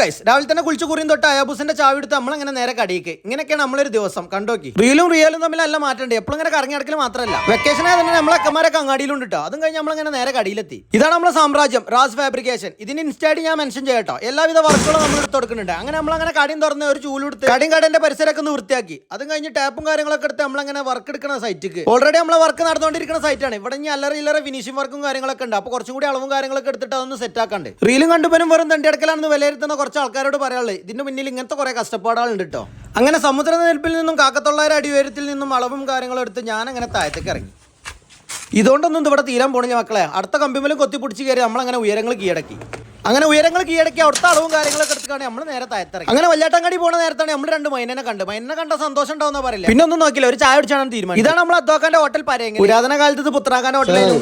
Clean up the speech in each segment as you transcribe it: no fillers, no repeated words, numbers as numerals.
Guys രാവിലെ തന്നെ കുളിച്ച് കുറിയും തൊട്ട് അയാബൂസിന്റെ ചാവി എടുത്ത് നമ്മളങ്ങനെ നേരെ കടിയിക്ക്. ഇങ്ങനെയൊക്കെയാണ് നമ്മളൊരു ദിവസം കണ്ടോക്കി. റീലും റിയലും തമ്മിൽ നല്ല മാറ്റമുണ്ട്. എപ്പോഴും ഇങ്ങനെ കറങ്ങി നടക്കൽ മാത്രമല്ല, വെക്കേഷൻ ആയതുകൊണ്ട് നമ്മളെ അക്കന്മാരൊക്കെ അങ്ങാടിയിലുണ്ട് കേട്ടോ. അതും കഴിഞ്ഞ് നമ്മളങ്ങനെ നേരെ കടിയിലെത്തി. ഇതാണ് നമ്മളെ സാമ്രാജ്യം റാസ് ഫാബ്രിക്കേഷൻ. ഇതിന് ഇൻസ്റ്റായിട്ട് ഞാൻ മെൻഷൻ ചെയ്യട്ടോ. എല്ലാവിധ വർക്കുകളും നമ്മൾ എടുത്ത് കൊടുക്കുന്നുണ്ട്. അങ്ങനെ നമ്മളങ്ങനെ കടയും തുറന്ന് ഒരു ചൂലെടുത്ത് കടയും കടന്റെ പരിസരമൊക്കെ ഒന്ന് വൃത്തിയാക്കി. അതും കഴിഞ്ഞ് ടാപ്പും കാര്യങ്ങളൊക്കെ എടുത്ത് നമ്മളങ്ങനെ വർക്ക് എടുക്കുന്ന സൈറ്റിക്ക്. ഓൾറെഡി നമ്മളെ വർക്ക് നടന്നുകൊണ്ടിരിക്കുന്ന സൈറ്റാണ്. ഇവിടെ ഇനി അല്ലറ ഇല്ലറ ഫിനിഷിംഗ് വർക്കും കാര്യങ്ങളൊക്കെ ഉണ്ട്. അപ്പോൾ കുറച്ചും കൂടി അളവും കാര്യങ്ങളൊക്കെ എടുത്തിട്ട് അതൊന്ന് സെറ്റ് ആക്കാണ്ട്. റീലും കണ്ടുപോലും വെറും തണ്ടിയടക്കലാണെന്ന് വിലയിരുത്തുന്ന കുറച്ച് ആൾക്കാരോട് പറയാനുള്ളത് ഇതിന്റെ മുന്നിൽ ഇങ്ങനത്തെ കുറെ കഷ്ടപ്പാടുകളുണ്ട് കേട്ടോ. അങ്ങനെ സമുദ്രനിരപ്പിൽ നിന്നും 1,900 അടി ഉയരത്തിൽ നിന്നും അളവും കാര്യങ്ങളും എടുത്ത് ഞാൻ അങ്ങനെ താഴത്തേക്ക് ഇറങ്ങി. ഇതുകൊണ്ടൊന്നും ഇവിടെ തീരാൻ പോണില്ല മക്കളെ. അടുത്ത കമ്പിമേലും കൊത്തിപ്പിടിച്ച് കയറി നമ്മളങ്ങനെ ഉയരങ്ങൾ കീഴടക്കി. അവിടുത്തെ അളവും കാര്യങ്ങളൊക്കെ എടുത്തിട്ടാണ് നമ്മൾ നേരെ താഴത്തിറങ്ങി. അങ്ങനെ വല്ലാട്ടങ്ങാടി പോണ നേരത്താണ് നമ്മൾ 2 മൈനനെ കണ്ട സന്തോഷം ഉണ്ടാവുന്ന പറയില്ല. പിന്നെ ഒന്നും നോക്കില്ല, ഒരു ചായ കുടിച്ചാണ് തീരുമാനം. ഇതാണ് നമ്മൾ അദ്വാക്കാന്റെ ഹോട്ടൽ പരേങ്ങ. പുരാതന കാലത്ത് പുത്രാക്കാന്റെ ഹോട്ടലായിരുന്നു.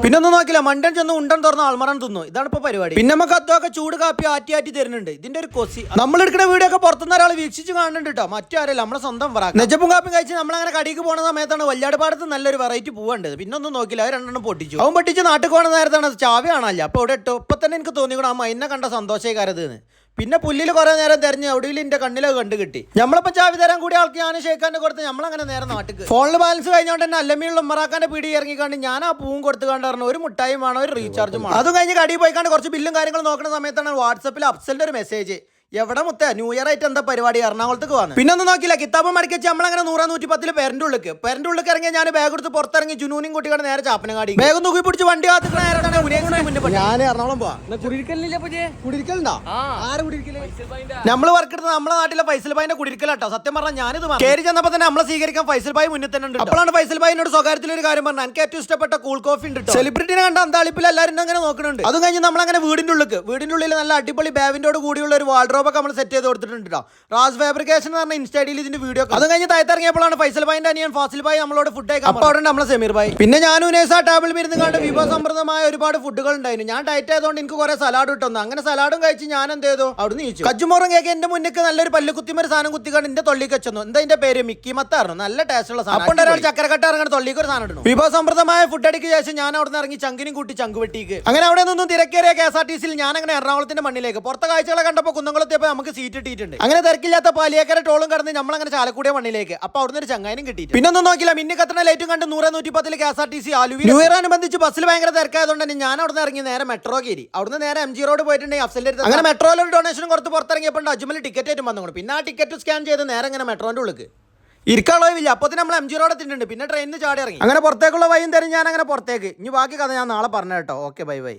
പിന്നെ ഒന്നും നോക്കില്ല, മണ്ടൻ ചെന്ന് ഉണ്ടൻ തുറന്ന് ആൾമറൻ തിന്നു. ഇതാണ് ഇപ്പൊ പരിപാടി. പിന്നെ നമുക്ക് അദ്വാക്ക ചൂട് കാപ്പി ആറ്റി തരുന്നുണ്ട്. ഇതിന്റെ ഒരു കൊസി നമ്മൾ എടുക്കുന്ന വീഡിയോ ഒക്കെ പുറത്തുനിന്ന് ഒരാൾ വീക്ഷിച്ച് കാണുന്നുണ്ട് കേട്ടോ. മറ്റാരല്ല, നമ്മളെ സ്വന്തം വറാക്ക്. നെജപ്പും കാപ്പി കഴിച്ച് നമ്മളങ്ങനെ കടിക്ക് പോണ സമയത്താണ് വല്യാടുപാടത്ത് നല്ലൊരു വെറൈറ്റി പൂവുണ്ട്. പിന്നെ ഒന്നും നോക്കില്ല, അത് 2 പൊട്ടിച്ചു. അവൻ പൊട്ടിച്ച് നാട്ടിൽ പോണ നേരത്താണ് ചാവി കാണാനില്ല. അപ്പൊ ഇവിടെ ഇട്ടോ ഇപ്പൊ തന്നെ എനിക്ക് തോന്നിക്കണം ആ മൈനെ കണ്ട സന്തോഷക്കാരത്. പിന്നെ പുല്ലിൽ കുറെ നേരം തെരഞ്ഞ് എവിടെയും എന്റെ കണ്ണിലൊക്കെ കണ്ടു കിട്ടി. നമ്മളിപ്പോ ചാവി തരാൻ കൂടി ആൾക്ക് ഞാൻ ഷേക്കാന്റെ കൊടുത്ത് നമ്മളങ്ങനെ നേരെ നാട്ടിക്ക്. ഫോണിൽ ബാലൻസ് കഴിഞ്ഞോണ്ട് തന്നെ അല്ലമ്മയുള്ള ഉമ്മറാക്കാന്റെ പീടി ഇറങ്ങിക്കാണ്ട് ഞാൻ ആ പൂവും കൊടുത്ത് കണ്ടു. ഒരു മുട്ടായും വേണം, ഒരു റീചാർജും വേണം. അതും കഴിഞ്ഞ് കടി പോയിക്കാണ്ട് കുറച്ച് ബില്ലും കാര്യങ്ങളും നോക്കുന്ന സമയത്താണ് വാട്സപ്പിൽ അഫ്സലിന്റെ ഒരു മെസ്സേജ്. എവിടെ മുത്തേ ന്യൂ ഇയർ ആയിട്ട് എന്താ പരിപാടി, എറണാകുളത്തേക്ക് വന്നു. പിന്നെ ഒന്നും നോക്കില്ല, കിതാബ് മടക്കി വെച്ച് നമ്മളങ്ങനെ 100-110 പേരന്റെ ഉള്ളിൽ ഇറങ്ങി. ഞാൻ ബാഗ് എടുത്ത് പുറത്തിറങ്ങി ജുനൂനും കുട്ടികളുടെ നേരെ ചാപ്പനങ്ങാടി വേഗം തൂക്കി പിടിച്ച് വണ്ടി കാത്തിക്കണ ഞാൻ എറണാകുളം പോവാ. നമ്മള് വർക്ക് എടുത്ത് നമ്മളെ നാട്ടിലെ ഫൈസൽ ഭായിന്റെ കുടിരിക്കലാട്ടോ. സത്യം പറഞ്ഞാൽ ഞാനിത് കയറി ചെന്നപ്പോ തന്നെ നമ്മളെ സ്വീകരിക്കാൻ ഫൈസൽ ഭായി മുന്നിൽ തന്നെ ഉണ്ട്. അപ്പോഴാണ് ഫൈസൽ ഭായിനോട് സ്വകാര്യത്തിൽ ഒരു കാര്യം പറഞ്ഞത്. എനിക്ക് ഏറ്റവും ഇഷ്ടപ്പെട്ട കൂൾ കോഫി ഉണ്ട്. സെലിബ്രിറ്റിനെ കണ്ട അന്താളിപ്പിൽ എല്ലാവരും അങ്ങനെ നോക്കുന്നുണ്ട്. അതും കഴിഞ്ഞ് നമ്മളങ്ങനെ വീടിന്റെ ഉള്ളിൽ നല്ല അടിപൊളി ബാവിന്റോട് കൂടിയുള്ള ഒരു വാൾഡ്രോബ് നമ്മൾ സെറ്റ് ചെയ്ത് കൊടുത്തിട്ടുണ്ട്. റാസ് ഫാബ്രിക്കേഷൻ എന്ന് പറഞ്ഞ ഇൻസ്റ്റയിൽ ഇതിന്റെ വീഡിയോ. അതും കഴിഞ്ഞ് താഴത്തിറങ്ങിയപ്പോഴാണ് ഫൈസൽ ഭായിന്റെ അനിയൻ ഫാസിൽ ഭായി നമ്മളോട് ഫുഡ് കഴിക്കാൻ. അപ്പോൾ അവിടെ നമ്മളെ സമീർ ഭായി പിന്നെ ഞാനും നേസാ ടേബിളിൽ ഇരുന്ന് കണ്ട് വിഭവസമൃദ്ധമായ ഒരുപാട് ഫുഡുകൾ ഉണ്ടായിരുന്നു. ഞാൻ ഡയറ്റ് ആയതുകൊണ്ട് എനിക്ക് കുറെ സലാഡ് കിട്ടുന്നു. അങ്ങനെ സലാഡും കഴിച്ച് ഞാൻ എന്ത് ചെയ്തു, അവിടെ നീച്ചു. കജ്ജുമോറും കേക്ക് എന്റെ മുന്നിൽ നല്ലൊരു പല്ലുകുത്തിമൊരു സാധനം കുത്തിക്കാണ്ട് എന്റെ തൊള്ളിക്ക് വെച്ചു. എന്താ എന്റെ പേര് മിക്കി മത്തായിരുന്നു. നല്ല ടേസ്റ്റ് ഉള്ള സാധനം. അപ്പോൾ ഒരാൾ ചക്കരക്കട്ട ഇറങ്ങാൻ തൊള്ളിക്ക് ഒരു സാധനം ഇടുന്നു. വിഭവസമൃദ്ധമായ ഫുഡ് അടിക്ക് ശേഷം ഞാൻ അവിടെ നിന്ന് ഇറങ്ങി ചങ്കിനും കൂട്ടി ചങ്കുവെട്ടിക്ക്. അങ്ങനെ അവിടെ നിന്നും തിരക്കേറിയ KSRTC ഞാൻ അങ്ങനെ എറണാകുളത്തിന്റെ മണ്ണിലേക്ക്. പുറത്തെ കാഴ്ചകളെ കണ്ടപ്പോൾ കുന്നംകുളത്തിയപ്പോൾ നമുക്ക് സീറ്റ് ഇട്ടിട്ടുണ്ട്. അങ്ങനെ തിരക്കില്ലാത്ത പാലിയേക്കര ടോളും കടന്ന് നമ്മളങ്ങനെ ചാലക്കുടിയ മണ്ണിലേക്ക്. അപ്പൊ അവിടുന്ന് ഒരു ചങ്ങാനും കിട്ടി. പിന്നെ ഒന്നും നോക്കില്ല, മിന്നി കത്തണ ലൈറ്റും കണ്ട് 100-110 KSRTC ആലുവ. ന്യൂ ഇയർ അനുബന്ധിച്ച് ബസ്സിൽ ഭയങ്കര തിരക്കായതുകൊണ്ട് തന്നെ ഞാൻ അവിടെ നിന്ന് ഇറങ്ങി നേരെ മെട്രോ കയറി. അവിടുന്ന് നേരെ MG റോഡ് പോയിട്ടുണ്ടെങ്കിൽ അഫ്സലിന്റെ അടുത്ത്. അങ്ങനെ മെട്രോയിൽ ഒരു ഡൊണേഷൻ കൊടുത്ത് പുറത്തിറങ്ങിയപ്പോൾ അജ്മൽ ടിക്കറ്റ് ആയിട്ട് വന്നു. പിന്നെ ആ ടിക്കറ്റ് സ്കാൻ ചെയ്ത് നേരെ അങ്ങനെ മെട്രോന്റെ ഉള്ളിൽ ഇരിക്കാളോയില്ല. അപ്പോൾ നമ്മൾ MG റോഡ് എത്തിയിട്ടുണ്ട്. പിന്നെ ട്രെയിനിന് ചാടി ഇറങ്ങി. അങ്ങനെ പുറത്തേക്കുള്ള വഴിയും തരും ഞാൻ അങ്ങനെ പുറത്തേക്ക്. ഇനി ബാക്കി കഥ ഞാൻ നാളെ പറഞ്ഞു കേട്ടോ. Okay, by.